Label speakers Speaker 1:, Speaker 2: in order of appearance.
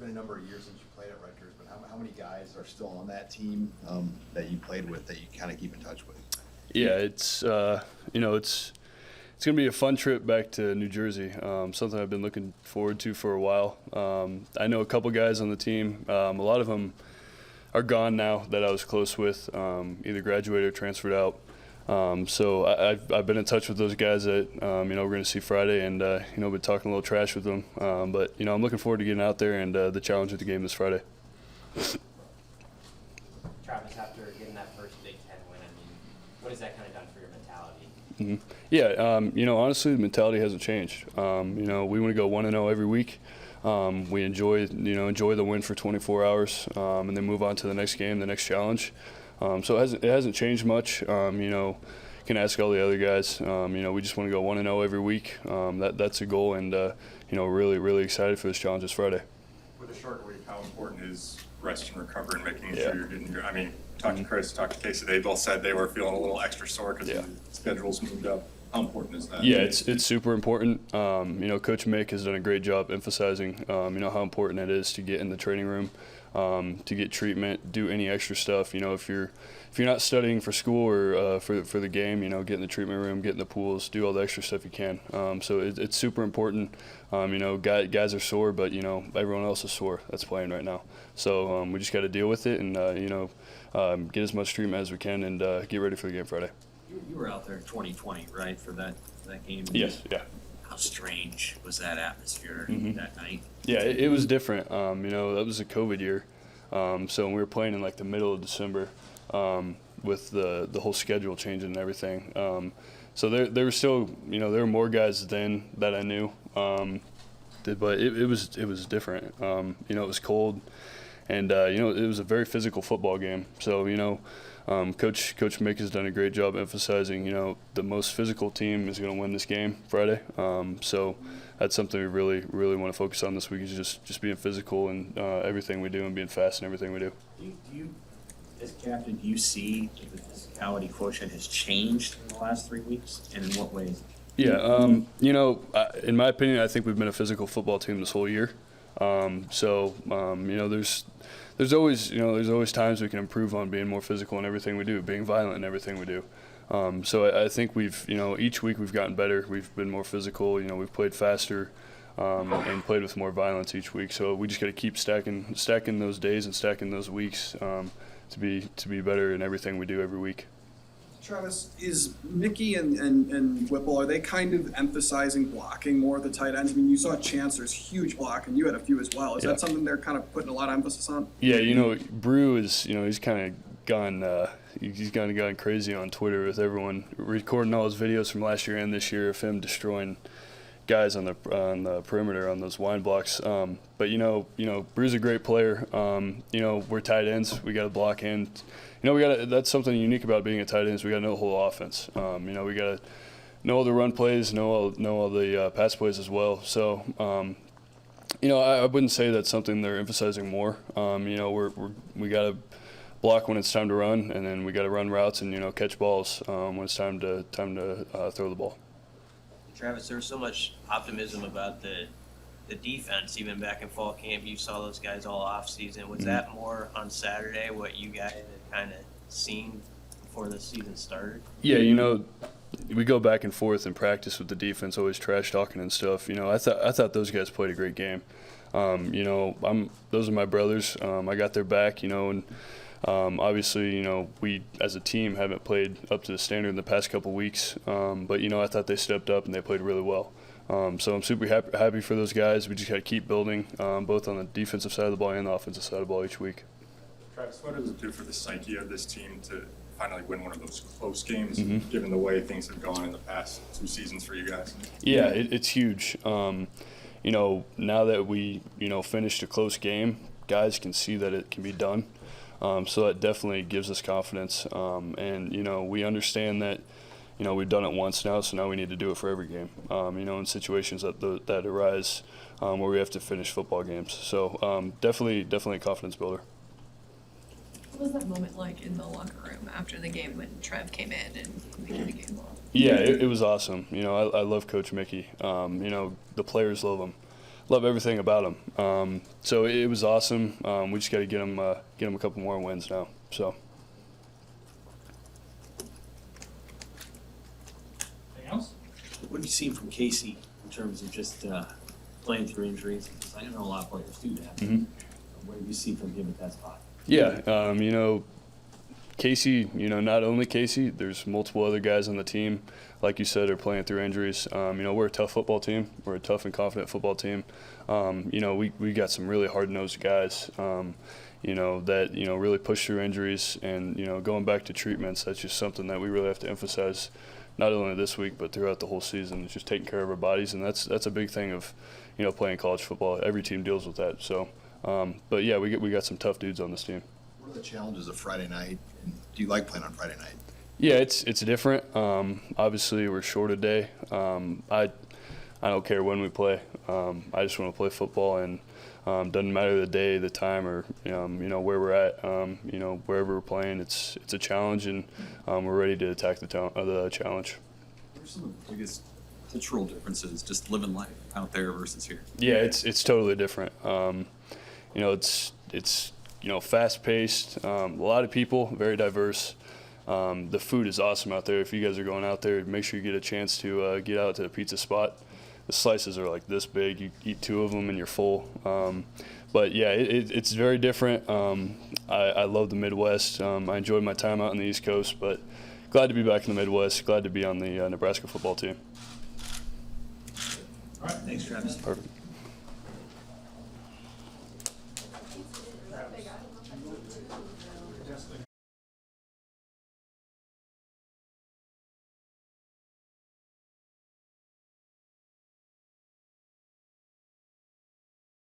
Speaker 1: been a number of years since you played at Rutgers, but how many guys are still on that team that you played with that you kind of keep in touch with?
Speaker 2: Yeah, it's it's going to be a fun trip back to New Jersey, something I've been looking forward to for a while. I know a couple guys on the team. A lot of them are gone now that I was close with, either graduated or transferred out. So I've been in touch with those guys that we're going to see Friday, and been talking a little trash with them. But I'm looking forward to getting out there and the challenge of the game this Friday.
Speaker 3: Travis, after getting that first Big Ten win, what has that kind of done for your mentality?
Speaker 2: Mm-hmm. Yeah, honestly, the mentality hasn't changed. We want to go 1-0 every week. We enjoy the win for 24 hours, and then move on to the next game, the next challenge. So it hasn't changed much. You can ask all the other guys. We just want to go 1-0 every week. That's a goal, and really excited for this challenge this Friday.
Speaker 4: With a short week, how important is rest and recovery and making sure you're getting your? Talked to Chris, talked to Casey. They both said they were feeling a little extra sore because the schedules moved up. How important is that?
Speaker 2: Yeah, it's super important. Coach Mick has done a great job emphasizing, how important it is to get in the training room, to get treatment, do any extra stuff. If you're not studying for school or for the game, get in the treatment room, get in the pools, do all the extra stuff you can. So it's super important. Guys are sore, but everyone else is sore that's playing right now. So we just got to deal with it and get as much treatment as we can and get ready for the game Friday.
Speaker 5: You were out there in 2020, right, for that game?
Speaker 2: Yes, yeah.
Speaker 5: How strange was that atmosphere that night?
Speaker 2: Yeah, it was different. That was a COVID year. So we were playing in like the middle of December with the whole schedule changing and everything. So there were still, there were more guys then that I knew. But it was different. It was cold. And, it was a very physical football game. So, Coach Mick has done a great job emphasizing, the most physical team is going to win this game Friday. So that's something we really want to focus on this week, is just being physical in everything we do and being fast in everything we do.
Speaker 5: Do you, as captain, do you see that the physicality quotient has changed in the last 3 weeks, and in what ways?
Speaker 2: Yeah, in my opinion, I think we've been a physical football team this whole year. There's always times we can improve on being more physical in everything we do, being violent in everything we do. So I think we've, each week we've gotten better. We've been more physical. We've played faster and played with more violence each week. So we just got to keep stacking those days and stacking those weeks to be better in everything we do every week.
Speaker 6: Travis, is Mickey and Whipple, are they kind of emphasizing blocking more of the tight ends? You saw Chancellor's huge block, and you had a few as well. Is that something they're kind of putting a lot of emphasis on?
Speaker 2: Yeah, Brew is, he's kind of gone crazy on Twitter with everyone recording all his videos from last year and this year of him destroying guys on the perimeter on those line blocks. But Brew's a great player. We're tight ends. We got to block in. That's something unique about being a tight end is we got to know the whole offense. We got to know all the run plays, know all the pass plays as well. So, I wouldn't say that's something they're emphasizing more. We got to block when it's time to run, and then we got to run routes and catch balls when it's time to throw the ball.
Speaker 7: Travis, there was so much optimism about the defense, even back in fall camp. You saw those guys all off season. Was that more on Saturday what you guys had kind of seen before the season started?
Speaker 2: Yeah, we go back and forth in practice with the defense, always trash talking and stuff. I thought those guys played a great game. Those are my brothers. I got their back. And obviously, we as a team haven't played up to the standard in the past couple weeks. But I thought they stepped up and they played really well. So I'm super happy for those guys. We just got to keep building, both on the defensive side of the ball and the offensive side of the ball each week.
Speaker 4: Travis, what does it do for the psyche of this team to finally win one of those close games, given the way things have gone in the past 2 seasons for you guys?
Speaker 2: Yeah, it's huge. Now that we, finished a close game, guys can see that it can be done. So that definitely gives us confidence. And, we understand that, we've done it once now, so now we need to do it for every game, in situations that arise where we have to finish football games. So definitely a confidence builder.
Speaker 8: What was that moment like in the locker room after the game when Trev came in and made the game ball?
Speaker 2: Yeah, it was awesome. I love Coach Mickey. The players love him. love everything about them. So it was awesome. We just got to get them a couple more wins now. So.
Speaker 5: Anything else? What have you seen from Casey in terms of just playing through injuries? Because I know a lot of players do that.
Speaker 2: Mm-hmm.
Speaker 5: What have you seen from him at that spot?
Speaker 2: Yeah, you know, Casey, you know, not only Casey, there's multiple other guys on the team, like you said, are playing through injuries. You know, we're a tough football team. We're a tough and confident football team. You know, we got some really hard-nosed guys, you know, that, you know, really push through injuries. And, you know, going back to treatments, that's just something that we really have to emphasize, not only this week, but throughout the whole season. It's just taking care of our bodies, and that's a big thing of, you know, playing college football. Every team deals with that. So, but, yeah, we got some tough dudes on this team.
Speaker 1: What are the challenges of Friday night, and do you like playing on Friday night?
Speaker 2: Yeah, it's different. Obviously, we're short a day. I don't care when we play. I just want to play football, and doesn't matter the day, the time, or you know where we're at. You know, wherever we're playing, it's a challenge, and we're ready to attack the challenge.
Speaker 9: What are some of the biggest cultural differences just living life out there versus here?
Speaker 2: Yeah, it's totally different. You know, it's you know, fast-paced, a lot of people, very diverse. The food is awesome out there. If you guys are going out there, make sure you get a chance to get out to a pizza spot. The slices are like this big. You eat 2 of them and you're full. But, yeah, it's very different. I love the Midwest. I enjoyed my time out on the East Coast, but glad to be back in the Midwest, glad to be on the Nebraska football team.
Speaker 5: All right, thanks, Travis.
Speaker 2: Perfect.